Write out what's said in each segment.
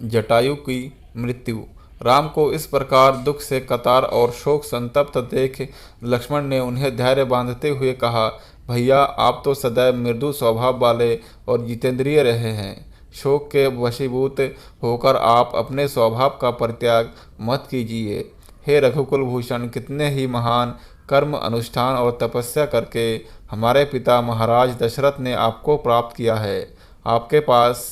जटायु की मृत्यु। राम को इस प्रकार दुख से कतार और शोक संतप्त देख लक्ष्मण ने उन्हें धैर्य बांधते हुए कहा, भैया आप तो सदैव मृदु स्वभाव वाले और जितेंद्रिय रहे हैं। शोक के वशीभूत होकर आप अपने स्वभाव का परित्याग मत कीजिए। हे रघुकुल भूषण, कितने ही महान कर्म अनुष्ठान और तपस्या करके हमारे पिता महाराज दशरथ ने आपको प्राप्त किया है। आपके पास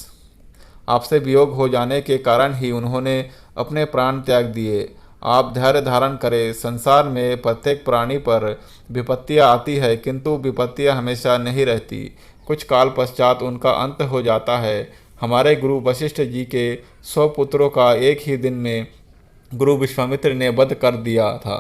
आपसे वियोग हो जाने के कारण ही उन्होंने अपने प्राण त्याग दिए। आप धैर्य धारण करें। संसार में प्रत्येक प्राणी पर विपत्तियां आती है, किंतु विपत्तियां हमेशा नहीं रहती। कुछ काल पश्चात उनका अंत हो जाता है। हमारे गुरु वशिष्ठ जी के 100 पुत्रों का एक ही दिन में गुरु विश्वामित्र ने वध कर दिया था।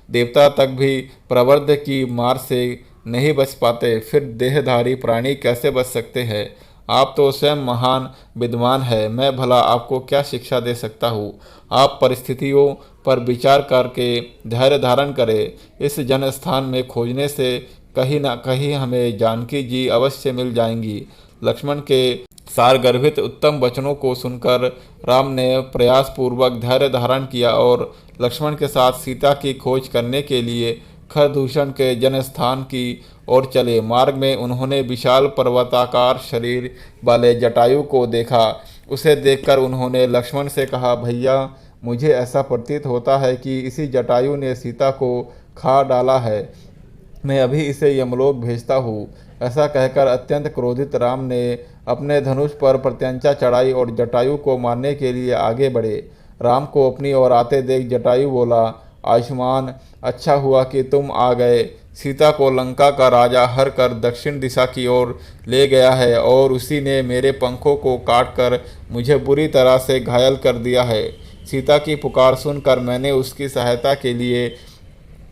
देवता तक भी प्रवर्ध की मार से नहीं बच पाते, फिर देहधारी प्राणी कैसे बच सकते हैं। आप तो स्वयं महान विद्वान हैं, मैं भला आपको क्या शिक्षा दे सकता हूँ। आप परिस्थितियों पर विचार करके धैर्य धारण करें। इस जन स्थान में खोजने से कहीं ना कहीं हमें जानकी जी अवश्य मिल जाएंगी। लक्ष्मण के सार गर्भित उत्तम वचनों को सुनकर राम ने प्रयास पूर्वक धैर्य धारण किया और लक्ष्मण के साथ सीता की खोज करने के लिए खरदूषण के जनस्थान की ओर चले। मार्ग में उन्होंने विशाल पर्वताकार शरीर वाले जटायु को देखा। उसे देखकर उन्होंने लक्ष्मण से कहा, भैया मुझे ऐसा प्रतीत होता है कि इसी जटायु ने सीता को खा डाला है। मैं अभी इसे यमलोक भेजता हूँ। ऐसा कहकर अत्यंत क्रोधित राम ने अपने धनुष पर प्रत्यंचा चढ़ाई और जटायु को मारने के लिए आगे बढ़े। राम को अपनी ओर आते देख जटायु बोला, आयुष्मान, अच्छा हुआ कि तुम आ गए। सीता को लंका का राजा हर कर दक्षिण दिशा की ओर ले गया है और उसी ने मेरे पंखों को काटकर मुझे बुरी तरह से घायल कर दिया है। सीता की पुकार सुनकर मैंने उसकी सहायता के लिए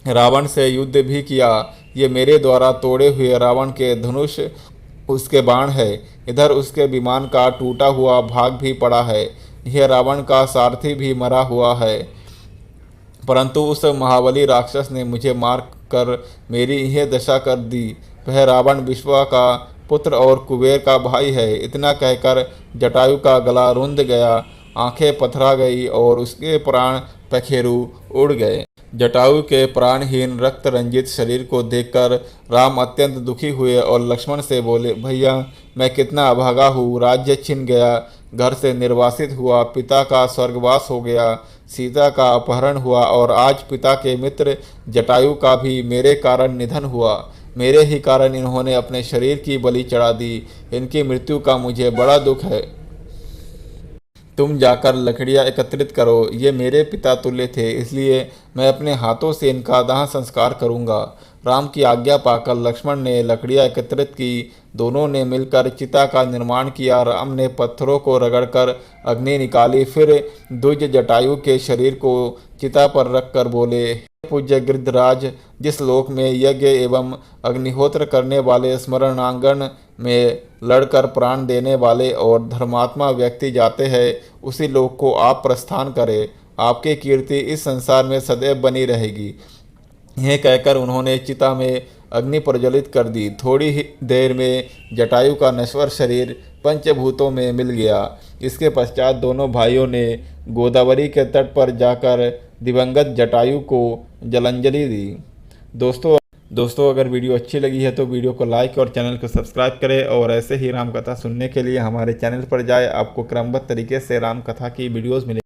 रावण से युद्ध भी किया। ये मेरे द्वारा तोड़े हुए रावण के धनुष उसके बाण है। इधर उसके विमान का टूटा हुआ भाग भी पड़ा है। यह रावण का सारथी भी मरा हुआ है, परंतु उस महाबली राक्षस ने मुझे मार कर मेरी यह दशा कर दी। वह रावण विश्वा का पुत्र और कुबेर का भाई है। इतना कहकर जटायु का गला रुंध गया, आंखें पथरा गई और उसके प्राण पखेरु उड़ गए। जटायु के प्राणहीन रक्त रंजित शरीर को देखकर राम अत्यंत दुखी हुए और लक्ष्मण से बोले, भैया मैं कितना अभागा हूँ। राज्य छिन गया, घर से निर्वासित हुआ, पिता का स्वर्गवास हो गया, सीता का अपहरण हुआ और आज पिता के मित्र जटायु का भी मेरे कारण निधन हुआ। मेरे ही कारण इन्होंने अपने शरीर की बलि चढ़ा दी। इनकी मृत्यु का मुझे बड़ा दुख है। तुम जाकर लकड़ियाँ एकत्रित करो। ये मेरे पिता तुल्य थे, इसलिए मैं अपने हाथों से इनका दाह संस्कार करूँगा। राम की आज्ञा पाकर लक्ष्मण ने लकड़ियाँ एकत्रित की। दोनों ने मिलकर चिता का निर्माण किया। राम ने पत्थरों को रगड़कर अग्नि निकाली, फिर द्विज जटायु के शरीर को चिता पर रखकर बोले, पूज्य गिरिधराज, जिस लोक में यज्ञ एवं अग्निहोत्र करने वाले स्मरणांगन में लड़कर प्राण देने वाले और धर्मात्मा व्यक्ति जाते हैं, उसी लोक को आप प्रस्थान करें। आपकी कीर्ति इस संसार में सदैव बनी रहेगी। यह कहकर उन्होंने चिता में अग्नि प्रज्वलित कर दी। थोड़ी ही देर में जटायु का नश्वर शरीर पंचभूतों में मिल गया। इसके पश्चात दोनों भाइयों ने गोदावरी के तट पर जाकर दिवंगत जटायु को जलांजलि दी। दोस्तों अगर वीडियो अच्छी लगी है तो वीडियो को लाइक और चैनल को सब्सक्राइब करें और ऐसे ही राम कथा सुनने के लिए हमारे चैनल पर जाए। आपको क्रमबद्ध तरीके से राम कथा की वीडियोज़ मिलेंगी।